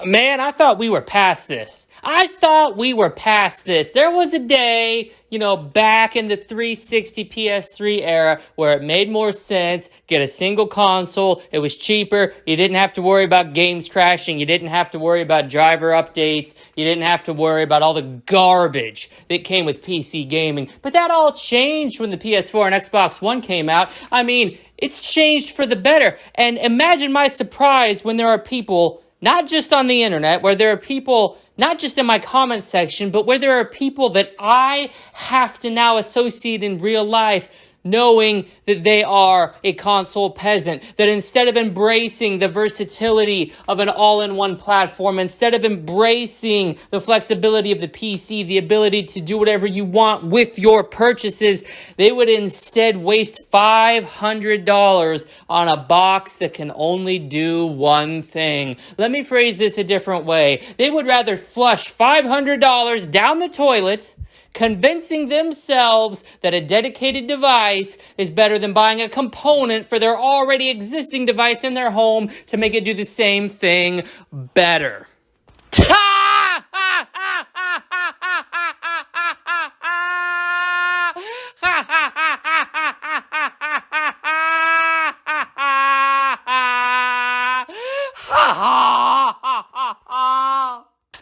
Man, I thought we were past this. There was a day, back in the 360 PS3 era where it made more sense, get a single console, it was cheaper, you didn't have to worry about games crashing, you didn't have to worry about driver updates, you didn't have to worry about all the garbage that came with PC gaming. But that all changed when the PS4 and Xbox One came out. I mean, it's changed for the better. And imagine my surprise when there are people, not just on the internet, where there are people, not just in my comment section, but where there are people that I have to now associate in real life, knowing that they are a console peasant, that instead of embracing the versatility of an all-in-one platform, instead of embracing the flexibility of the PC, the ability to do whatever you want with your purchases, they would instead waste $500 on a box that can only do one thing. Let me phrase this a different way. They would rather flush $500 down the toilet, convincing themselves that a dedicated device is better than buying a component for their already existing device in their home to make it do the same thing better.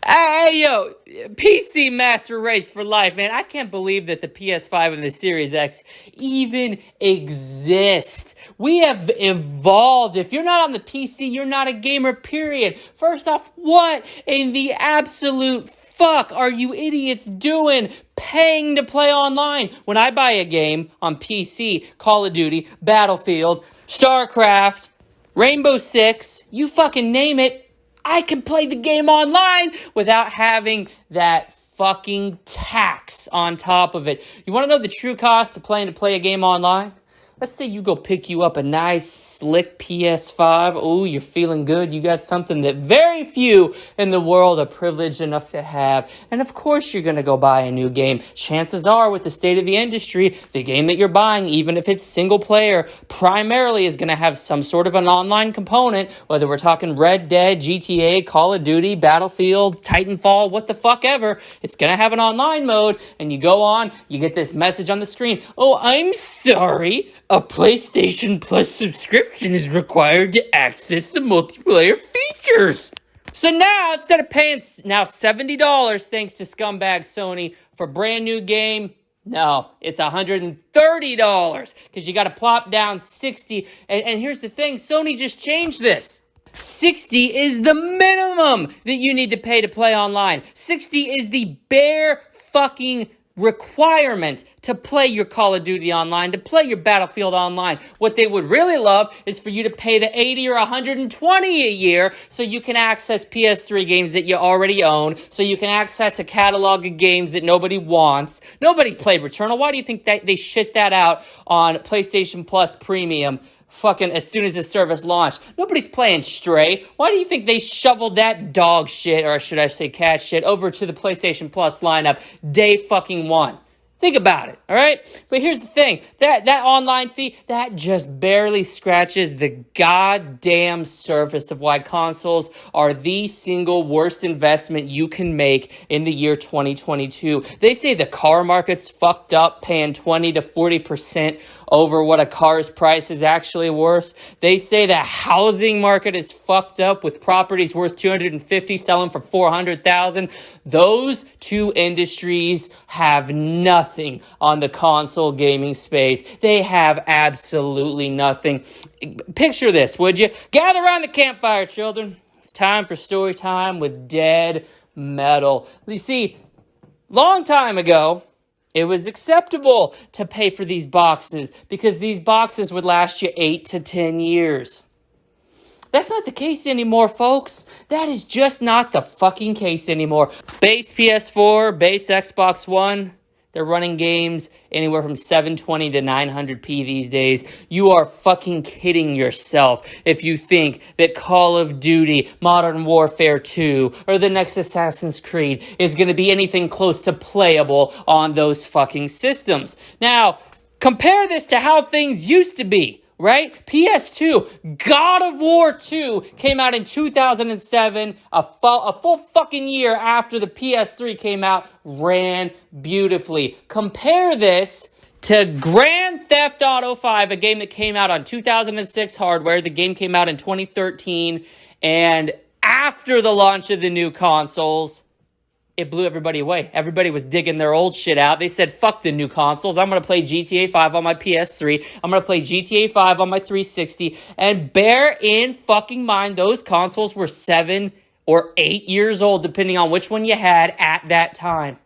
Hey, yo, PC Master Race for life, man. I can't believe that the PS5 and the Series X even exist. We have evolved. If you're not on the PC, you're not a gamer, period. First off, what in the absolute fuck are you idiots doing paying to play online? When I buy a game on PC, Call of Duty, Battlefield, StarCraft, Rainbow Six, you fucking name it, I can play the game online without having that fucking tax on top of it. You want to know the true cost of playing to play a game online? Let's say you go pick you up a nice, slick PS5. Oh, you're feeling good. You got something that very few in the world are privileged enough to have. And of course you're going to go buy a new game. Chances are, with the state of the industry, the game that you're buying, even if it's single player, primarily is going to have some sort of an online component, whether we're talking Red Dead, GTA, Call of Duty, Battlefield, Titanfall, what the fuck ever. It's going to have an online mode, and you go on, you get this message on the screen. Oh, I'm sorry. A PlayStation Plus subscription is required to access the multiplayer features. So now, instead of paying $70, thanks to scumbag Sony, for a brand new game, no, it's $130 because you got to plop down $60. And here's the thing, Sony just changed this. $60 is the minimum that you need to pay to play online. $60 is the bare fucking requirement to play your Call of Duty online, to play your Battlefield online. What they would really love is for you to pay the $80 or $120 a year so you can access PS3 games that you already own, so you can access a catalog of games that nobody wants. Nobody played Returnal. Why do you think that they shit that out on PlayStation Plus Premium fucking as soon as the service launched? Nobody's playing Stray. Why do you think they shoveled that dog shit, or should I say cat shit, over to the PlayStation Plus lineup day fucking one? Think about it, all right? But here's the thing. That online fee, that just barely scratches the goddamn surface of why consoles are the single worst investment you can make in the year 2022. They say the car market's fucked up, paying 20 to 40% over what a car's price is actually worth. They say the housing market is fucked up, with properties worth $250 selling for $400,000. Those two industries have nothing on the console gaming space. They have absolutely nothing. Picture this, would you? Gather around the campfire, children. It's time for story time with Dead Metal. You see, long time ago, it was acceptable to pay for these boxes because these boxes would last you 8 to 10 years. That's not the case anymore, folks. That is just not the fucking case anymore. Base PS4, base Xbox One, they're running games anywhere from 720 to 900p these days. You are fucking kidding yourself if you think that Call of Duty, Modern Warfare 2, or the next Assassin's Creed is going to be anything close to playable on those fucking systems. Now, compare this to how things used to be. right? PS2, God of War 2 came out in 2007, a full fucking year after the PS3 came out, ran beautifully. Compare this to Grand Theft Auto 5, a game that came out on 2006 hardware. The game came out in 2013, and after the launch of the new consoles, it blew everybody away. Everybody was digging their old shit out. They said, fuck the new consoles. I'm going to play GTA 5 on my PS3. I'm going to play GTA 5 on my 360. And bear in fucking mind, those consoles were 7 or 8 years old, depending on which one you had at that time.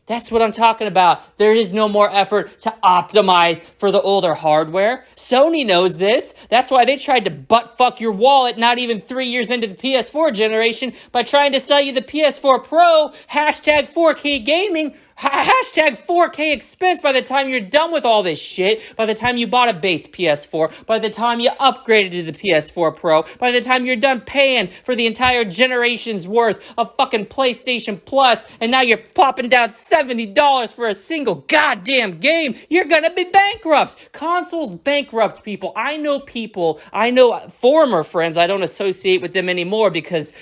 That's what I'm talking about. There is no more effort to optimize for the older hardware. Sony knows this. That's why they tried to butt fuck your wallet not even 3 years into the PS4 generation by trying to sell you the PS4 Pro, hashtag 4K gaming, hashtag 4K expense by the time you're done with all this shit, by the time you bought a base PS4, by the time you upgraded to the PS4 Pro, by the time you're done paying for the entire generation's worth of fucking PlayStation Plus, and now you're popping down $70 for a single goddamn game, you're gonna be bankrupt. Consoles bankrupt people. I know former friends, I don't associate with them anymore because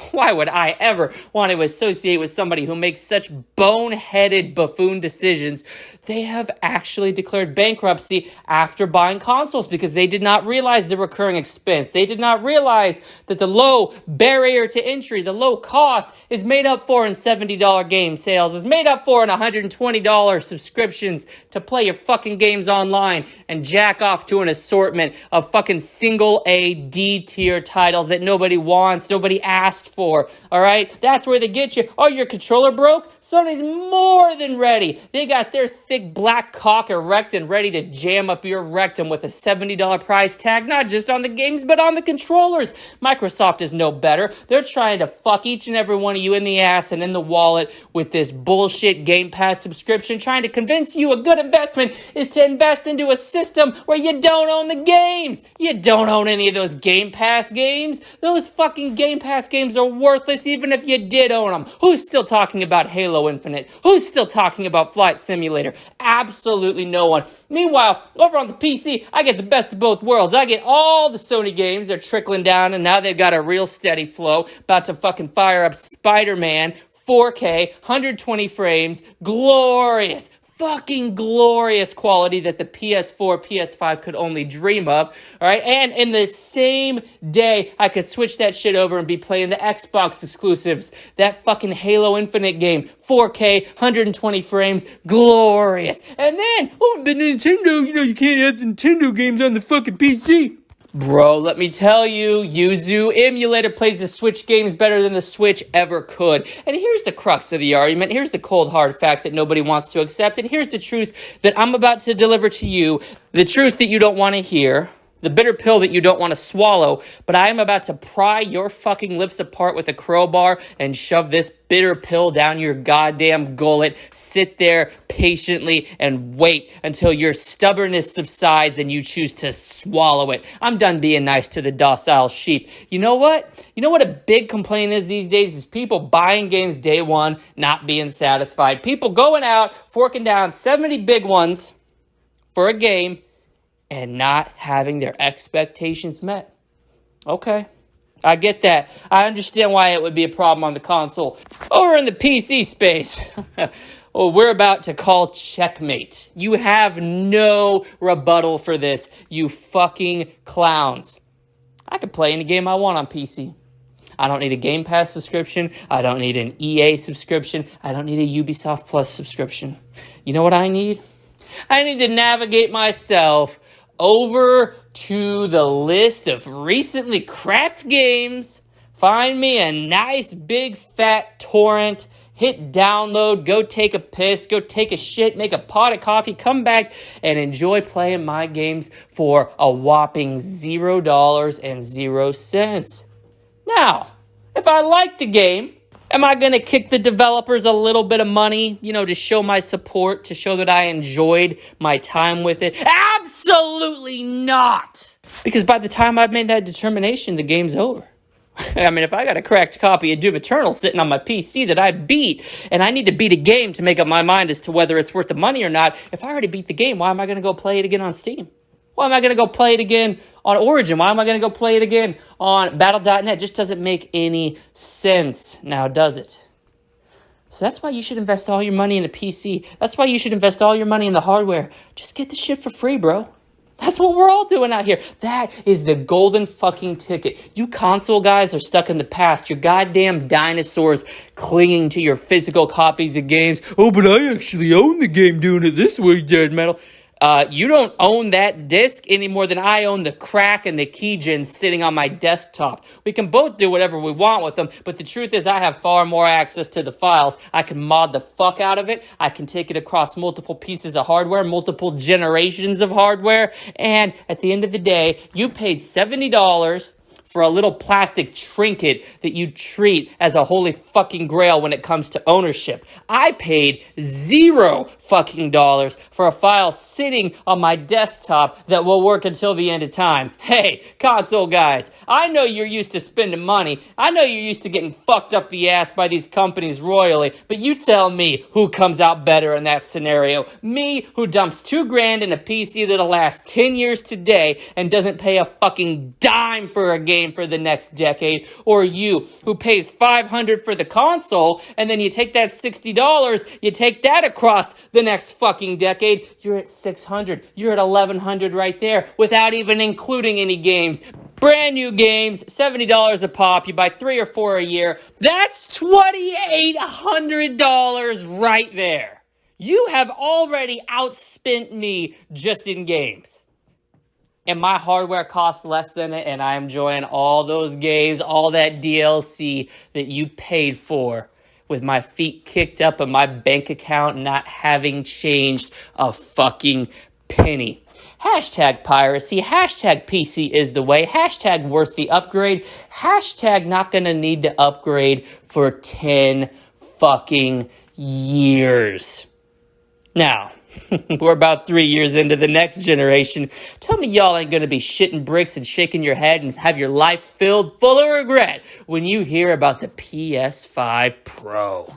why would I ever want to associate with somebody who makes such boneheaded buffoon decisions? They have actually declared bankruptcy after buying consoles because they did not realize the recurring expense. They did not realize that the low barrier to entry, the low cost, is made up for in $70 game sales, is made up for in $120 subscriptions to play your fucking games online and jack off to an assortment of fucking single A, D tier titles that nobody wants, nobody asked for, all right? That's where they get you. Oh, your controller broke? Sony's more than ready. They got their thick black cock erect and ready to jam up your rectum with a $70 price tag, not just on the games, but on the controllers. Microsoft is no better. They're trying to fuck each and every one of you in the ass and in the wallet with this bullshit Game Pass subscription, trying to convince you a good investment is to invest into a system where you don't own the games. You don't own any of those Game Pass games. Those fucking Game Pass games are worthless even if you did own them. Who's still talking about Halo Infinite? Who's still talking about Flight Simulator? Absolutely no one. Meanwhile, over on the PC, I get the best of both worlds. I get all the Sony games. They're trickling down, and now they've got a real steady flow. About to fucking fire up Spider-Man, 4K, 120 frames, glorious, fucking glorious quality that the PS4, PS5 could only dream of, all right? And in the same day, I could switch that shit over and be playing the Xbox exclusives. That fucking Halo Infinite game, 4K, 120 frames, glorious. And then, but Nintendo, you can't have Nintendo games on the fucking PC. Bro, let me tell you, Yuzu Emulator plays the Switch games better than the Switch ever could. And here's the crux of the argument. Here's the cold hard fact that nobody wants to accept. And here's the truth that I'm about to deliver to you. The truth that you don't want to hear. The bitter pill that you don't want to swallow, but I am about to pry your fucking lips apart with a crowbar and shove this bitter pill down your goddamn gullet. Sit there patiently and wait until your stubbornness subsides and you choose to swallow it. I'm done being nice to the docile sheep. You know what? You know what a big complaint is these days is people buying games day one, not being satisfied. People going out, forking down 70 big ones for a game, and not having their expectations met. Okay, I get that. I understand why it would be a problem on the console. Over in the PC space, well, we're about to call checkmate. You have no rebuttal for this, you fucking clowns. I can play any game I want on PC. I don't need a Game Pass subscription. I don't need an EA subscription. I don't need a Ubisoft Plus subscription. You know what I need? I need to navigate myself over to the list of recently cracked games, find me a nice big fat torrent, hit download, go take a piss, go take a shit, make a pot of coffee, come back and enjoy playing my games for a whopping $0.00. Now, if I like the game, am I going to kick the developers a little bit of money, to show my support, to show that I enjoyed my time with it? Absolutely not! Because by the time I've made that determination, the game's over. I mean, if I got a cracked copy of Doom Eternal sitting on my PC that I beat, and I need to beat a game to make up my mind as to whether it's worth the money or not, if I already beat the game, why am I going to go play it again on Steam? Why am I going to go play it again on Origin? Why am I going to go play it again on Battle.net? It just doesn't make any sense now, does it? So that's why you should invest all your money in a PC. That's why you should invest all your money in the hardware. Just get the shit for free, bro. That's what we're all doing out here. That is the golden fucking ticket. You console guys are stuck in the past. You're goddamn dinosaurs clinging to your physical copies of games. Oh, but I actually own the game doing it this way, Dead Metal. You don't own that disc any more than I own the crack and the keygen sitting on my desktop. We can both do whatever we want with them, but the truth is I have far more access to the files. I can mod the fuck out of it. I can take it across multiple pieces of hardware, multiple generations of hardware, and at the end of the day, you paid $70 for a little plastic trinket that you treat as a holy fucking grail when it comes to ownership. I paid $0 fucking dollars for a file sitting on my desktop that will work until the end of time. Hey, console guys, I know you're used to spending money. I know you're used to getting fucked up the ass by these companies royally, but you tell me who comes out better in that scenario. Me, who dumps $2,000 in a PC that'll last 10 years today and doesn't pay a fucking dime for a game for the next decade, or you who pays $500 for the console and then you take that $60, you take that across the next fucking decade, you're at $600, you're at $1,100 right there without even including any games. Brand new games, $70 a pop, you buy 3 or 4 a year, that's $2,800 right there. You have already outspent me just in games. And my hardware costs less than it, and I'm enjoying all those games, all that DLC that you paid for, with my feet kicked up and my bank account not having changed a fucking penny. Hashtag piracy, hashtag PC is the way, hashtag worth the upgrade, hashtag not gonna need to upgrade for 10 fucking years. Now, we're about 3 years into the next generation. Tell me y'all ain't gonna be shitting bricks and shaking your head and have your life filled full of regret when you hear about the PS5 Pro.